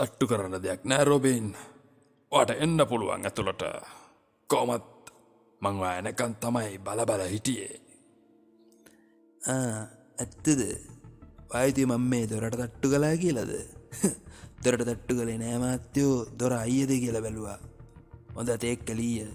තට්ටු කරන්න දෙයක් නෑ රොබින්. ඔයාට එන්න පුළුවන් ඇතුළට. කොහොමත් මං ඔයා එනකන් තමයි බල හිටියේ. ඇත්තද? වායිතිය මම මේ දොරට තට්ටු කළා කියලාද? දොරට තට්ටු කළේ නෑ මාත්‍යෝ, දොර අයියද කියලා බැලුවා. හොඳ තේක් කලීය.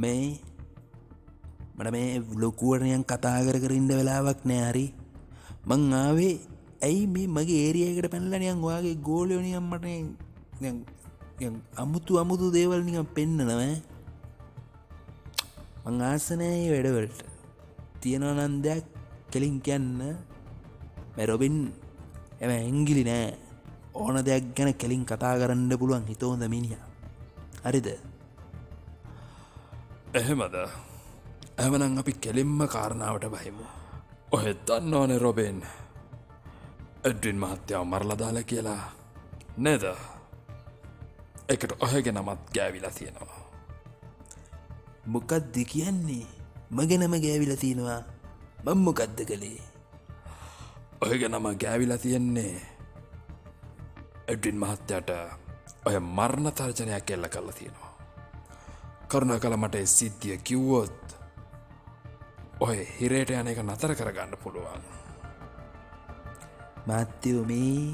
මේ මට මේ ලොකුවට නිකන් කතා කර ඉන්න වෙලාවක් නෑ. හරි මං ආවේ ඇයි මේ මගේ ඒරියා එකට පැනලා නිකන් ඔයාගේ ගෝලියෝ නිකන් මට නිකන් අමුතු දේවල් නිකන් පෙන්නනවා. මං ආස නෑ මේ වැඩවලට. තියෙනවා නම් දෙයක් කෙලින් කියන්න. මේ රොබින් එම ඇංගිලි නෑ. ඕන දෙයක් ගැන කෙලින් කතා කරන්න පුළුවන් හිත හොඳ මිනිහා. හරිද? එහෙමද? එහෙමනම් අපි කෙලින්ම කාරණාවට බහිමු. ඔහෙ දන්නවනේ රොබින්, එඩ්වින් මහත්තයාව මරලා දාලා කියලා නේද? ඒකට ඔහෙගේ නමත් ගෑවිලා තියෙනවා. මොකක්ද කියන්නේ? මගේ නම ගෑවිලා තියෙනවා? මම මොකද්ද කළේ? ඔහෙගේ නම ගෑවිලා තියෙන්නේ එඩ්වින් මහත්තයාට ඔය මරණ තර්ජනයක් එල්ල කරලා තියෙනවා. කරුණාකර මට ඒ සිද්ධිය කිව්වොත් ඔය හිරේට යන එක නතර කරගන්න පුළුවන්. මාත්‍යෝ මේ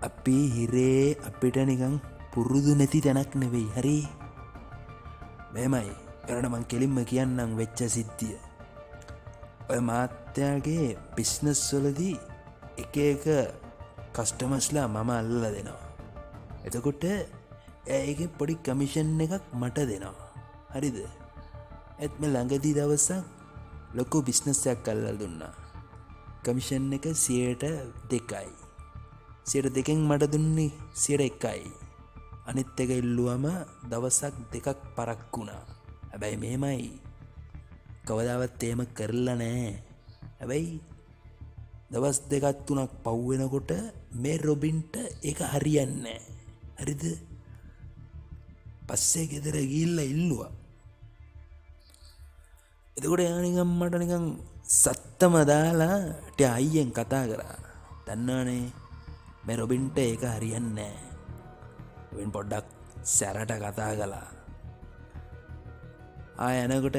අපේ හිරේ අපිට නිකන් පුරුදු නැති තැනක් නෙවෙයි. හරි මෙහෙමයි. එරණ මං කෙලින්ම කියන්නම් වෙච්ච සිද්ධිය. ඔය මාත්‍යාගේ බිස්නස් වලදී එක කස්ටමර්ස්ලා මම අල්ලලා දෙනවා. එතකොට ඒකේ පොඩි කමිෂන් එකක් මට දෙනවා. හරිද? ඒත් මේ ළඟදී දවසක් ලොකු බිස්නස් එකක් අල්ලලා දුන්නා. කමිෂන් එක 2%යි. 2%න් මට දුන්නේ 1%යි. අනිත් එක ඉල්ලුවම දවසක් 2ක් පරක්කුණා. හැබැයි මෙහෙමයි, කවදාවත් එහෙම කරලා නෑ. හැබැයි දවස් 2ක් 3ක් පව් වෙනකොට මේ රොබින්ට ඒක හරියන්නේ නෑ. හරිද? පස්සේ ගෙදර ගිහිල්ලා ඉල්ලුවා. එතකොට එයා නිකන් මට නිකන් සත්තම දාලා ටික අයියෙන් කතා කරා. දන්නවනේ මේ රොබින්ට ඒක හරියන්නේ නෑ. රොබින් පොඩ්ඩක් සැරට කතා කළා. යනකොට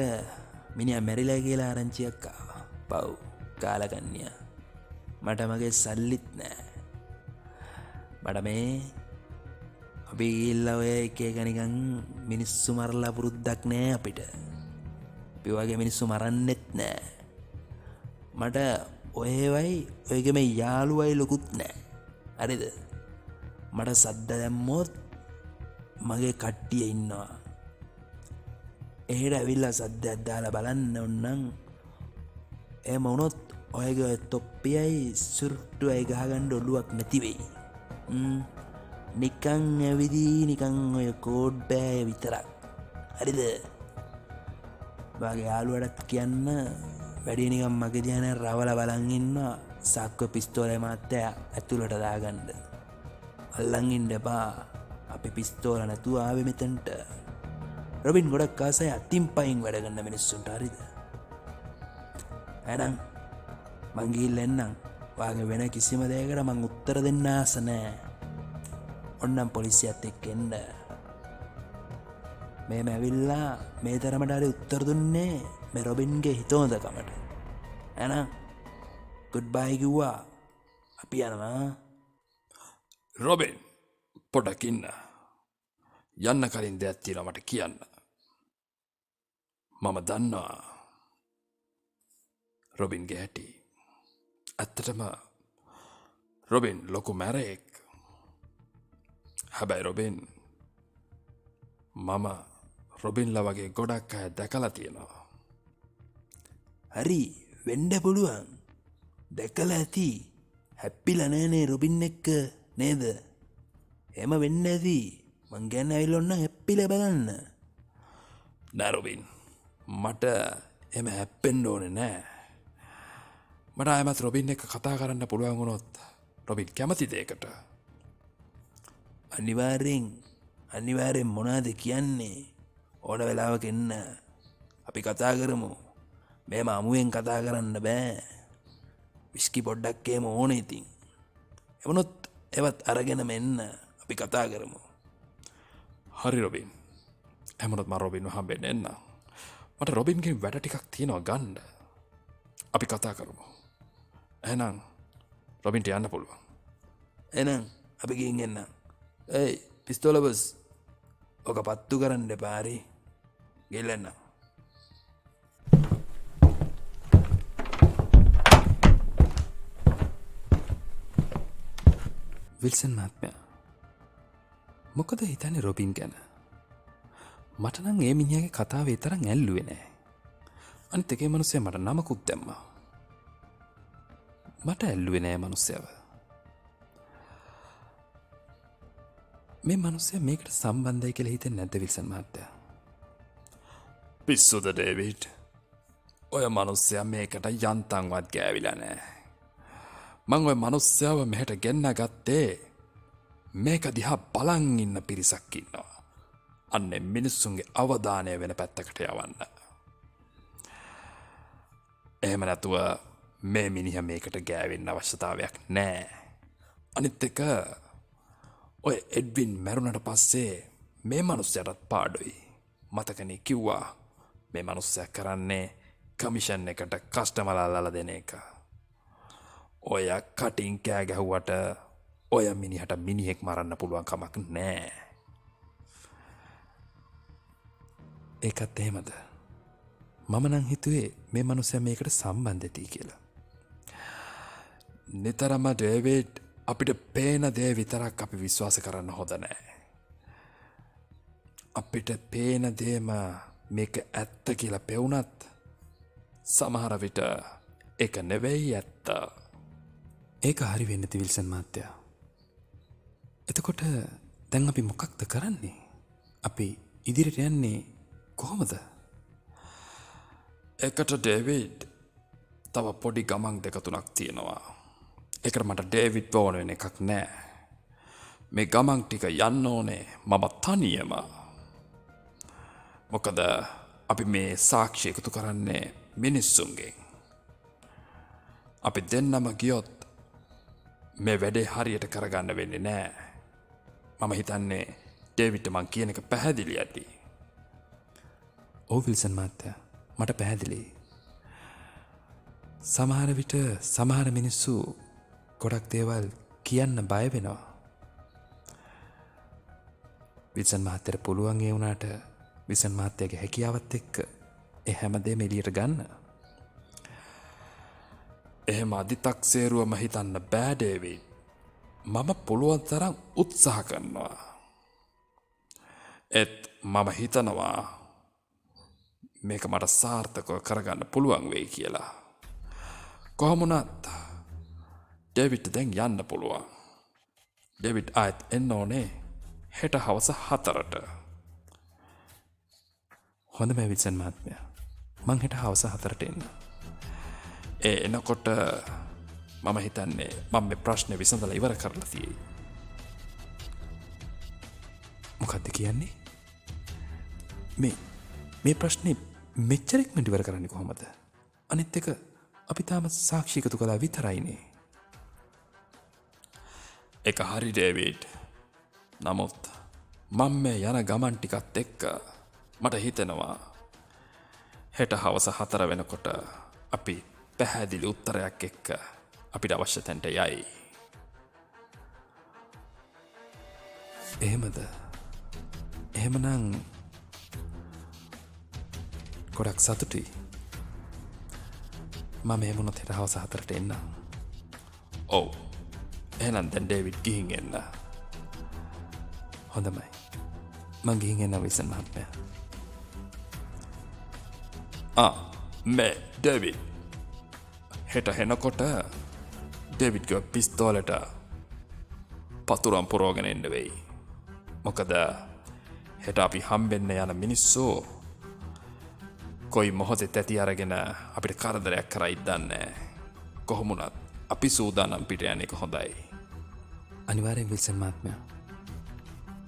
මිනිහා මැරිලා කියලා ආරංචියක් ආවා. පව් කාලකන්‍යා. මට මගේ සල්ලිත් නෑ. මට මේ අපි ගිහිල්ලා ඔය එක නිකන් මිනිස්සු මරලා පුරුද්දක් නෑ අපිට. අපි වගේ මිනිස්සු මරන්නෙත් නෑ. මට ඔයගේ මේ යාළුවයි ලොකුත් නෑ. හරිද? මට සද්ද දැම්මොත් මගේ කට්ටිය ඉන්නවා. එහෙට ඇවිල්ලා සද්දයක් දාලා බලන්න ඕනනම් එහෙම වුණොත් ඔයගේ තොප්පියයි සුරුට්ටුවයි ගහගන්න ඔළුවක් නැති වෙයි. නිකන් ඇවිදී නිකන් ඔය කෝඩ් බෑ විතරක්. හරිද? වාගේ යාළුවටත් කියන්න වැඩි නිකන් මගේ දිහා රවල බලන් ඉන්නවා. සාක්කුව පිස්තෝලේ මාත්‍යා ඇතුළට දාගන්න. අල්ලන් ඉන්න එපා. අපි පිස්තෝල නැතුව ආවේ මෙතනට. රොබින් ගොඩක් ආසයි අතින් පයින් වැඩ ගන්න මිනිස්සුන්ට. හරිද? එහෙනම් මං ගිහිල්ලා එන්නම්. වාගේ වෙන කිසිම දෙයකට මං උත්තර දෙන්න ආස නෑ. ඔන්නම් පොලිසියත් එක්ක එන්න. මේම ඇවිල්ලා මේ තරමට හරි උත්තර දුන්නේ මේ රොබින්ගේ හිතෝඳකමට. එහෙනම් ගුඩ් බයි කිව්වා. අපි යනවා. රොබින් පොඩ්ඩක් ඉන්න. යන්න කලින් දෙයක් තියෙනවා මට කියන්න. මම දන්නවා රොබින්ගේ හැටි. ඇත්තටම රොබින් ලොකු මැරයෙක්. හැබැයි රොබින් මම රොබින්ලා වගේ ගොඩක් අය දැකලා තියෙනවා. හරි වෙන්න පුළුවන්. දැකලා ඇති. හැප්පිලා නෑනේ රොබින් එක්ක නේද? එහෙම වෙන්න ඇති. මං ගැන ඇවිල්ලා ඔන්න හැප්පිලා බලන්න. නෑ රොබින්, මට එහෙම හැප්පෙන්න ඕනේ නෑ. මට ආයෙමත් රොබින් එක්ක කතා කරන්න පුළුවන් වුණොත් රොබින් කැමතිද ඒකට? අනිවාර්යෙන් මොනවද කියන්නේ? ඕන වෙලාවක එන්න. අපි කතා කරමු. මේම අමුවෙන් කතා කරන්න බෑ. විස්කි පොඩ්ඩක් එහෙම ඕනේ ඉතින්. එවනොත් එවත් අරගෙනම එන්න අපි කතා කරමු. හරි රොබින්. එහෙමනොත් මම රොබින්ව හම්බෙන්න එන්න. මට රොබින්ගෙන් වැඩ ටිකක් තියෙනවා ගන්න. අපි කතා කරමු. එහෙනම් රොබින්ට යන්න පුළුවන්. එහෙනම් අපි ගිහින් එන්න. ඒයි පිස්තෝල බස්. ඔක පත්තු කරන්න එපා හරි. ගිහලා එන්න. විල්සන් මහත්මයා මොකද හිතන්නේ රොබින් ගැන? මට නම් ඒ මිනිහාගේ කතාව ඒ තරම් ඇල්ලුවේ නෑ. අනිත් එකේ මිනිස්සයා මට නමකුත් දැම්මා. මට ඇල්ලුවේ නෑ මිනිස්සයව. මේ මිනිස්සයා මේකට සම්බන්ධයි කියලා හිතෙන්නේ නැද්ද විල්සන් මහත්තයා? පිස්සුද ඩේවිඩ්? ඔය මිනිස්සයා මේකට යන්තම්වත් ගෑවිලා නෑ. මං ඔය මිනිස්සයව මෙහෙට ගෙන්න ගත්තේ මේක දිහා බලන් ඉන්න පිරිසක් ඉන්නවා. අන්නේ මිනිස්සුන්ගේ අවධානය වෙන පැත්තකට යවන්න. එහෙම නැතුව මේ මිනිහා මේකට ගෑවෙන්න අවශ්‍යතාවයක් නෑ. අනිත් එක ඔය එඩ්වින් මැරුණට පස්සේ මේ මිනිස්සයාටත් පාඩුයි. මතකනේ කිව්වා මේ මිනිස්සයා කරන්නේ කමිෂන් එකට කස්ටමර්ලා අල්ලලා දෙන එක. ඔය කටින් කෑ ගැහුවට ඔය මිනිහට මිනිහෙක් මරන්න පුළුවන් කමක් නෑ. ඒකත් එහෙමද? මම නම් හිතුවේ මේ මිනිස්සයා මේකට සම්බන්ධයි කියලා. නිතරම ඩේවිඩ් අපිට පේන දේ විතරක් අපි විශ්වාස කරන්න හොඳ නෑ. අපිට පේන දේම මේක ඇත්ත කියලා පෙවුනත් සමහර විට ඒක නෙවෙයි ඇත්ත. ඒක හරි වෙන්නේ නැති විල්සන් මහත්තයා. එතකොට දැන් අපි මොකක්ද කරන්නේ? අපි ඉදිරියට යන්නේ කොහොමද? ඒකට ඩේවිඩ් තව පොඩි ගමන් දෙක තුනක් තියෙනවා. ඒකට මට ඩේවිඩ් ඕන වෙන එකක් නෑ. මේ ගමන් ටික යන්න ඕනේ මම තනියම. මොකද අපි මේ සාක්ෂි එකතු කරන්නේ මිනිස්සුන්ගෙන්. අපි දෙන්නම ගියොත් මේ වැඩේ හරියට කරගන්න වෙන්නේ නෑ. මම හිතන්නේ ඩේවිඩ්ට මං කියන එක පැහැදිලි ඇති. ඔව් විල්සන් මහත්තයා මට පැහැදිලි. සමහර විට සමහර මිනිස්සු ගොඩක් දේවල් කියන්න බය වෙනවා. විල්සන් මහත්තයාට පුළුවන් ඒ වුණාට විල්සන් මහත්තයාගේ හැකියාවත් එක්ක ඒ හැමදේම එළියට ගන්න. එහෙම අදිතක්සේරුවම හිතන්න බෑ ඩේවිඩ්. මම පුළුවන් තරම් උත්සාහ කරනවා. ඒත් මම හිතනවා මේක මට සාර්ථකව කරගන්න පුළුවන් වෙයි කියලා. කොහොම වුණත් ඩේවිඩ් දැන් යන්න පුළුවන්. ඩේවිඩ් ආයෙත් එන්න ඕනේ හෙට හවස 4ට. හොඳයි විල්සන් මහත්මයා. මං හෙට හවස 4ට එන්න. එනකොට මම හිතන්නේ මම මේ ප්‍රශ්නේ විසඳලා ඉවර කරලා තියෙයි. මොකද්ද කියන්නේ? මේ ප්‍රශ්නේ මෙච්චරක් ඉවර කරන්නේ කොහොමද? අනිත් එක අපි තාම සාක්ෂි එකතු කළා විතරයිනේ. ඒක හරි ඩේවිඩ්. නමුත් මම මේ යන ගමන් ටිකත් එක්ක මට හිතෙනවා හෙට හවස 4 වෙනකොට අපි පැහැදිලි උත්තරයක් එක්ක අපිට අවශ්‍ය තැනට යයි. එහෙමද? එහෙමනම් ගොඩක් සතුටුයි. මම එහෙමනොත් හෙට හවස 4ට එන්න. ඔව්. එහෙනම් දැන් ඩේවිඩ් ගිහින් එන්න. හොඳයි. මං ගිහින් එන්න විල්සන් මහත්මයා. මේ ඩේවිඩ් හෙට හෙනකොට ඩේවිඩ්ගේ පිස්තෝලට පතුරම් පුරෝගෙන එන්න වෙයි. මොකද හෙට අපි හම්බෙන්න යන මිනිස්සු කොයි මොහොතේ තැති අරගෙන අපිට කරදරයක් කරයි දන්නේ. කොහොම වුණත් අපි සූදානම් පිට යන එක හොඳයි. අනිවාර්යෙන් විල්සන් මහත්මයා.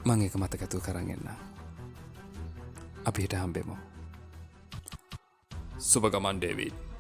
මම ඒක මතක ඇතුව කරන් එන්න. අපි හෙට හම්බෙමු. සුබ ගමන් ඩේවිඩ්.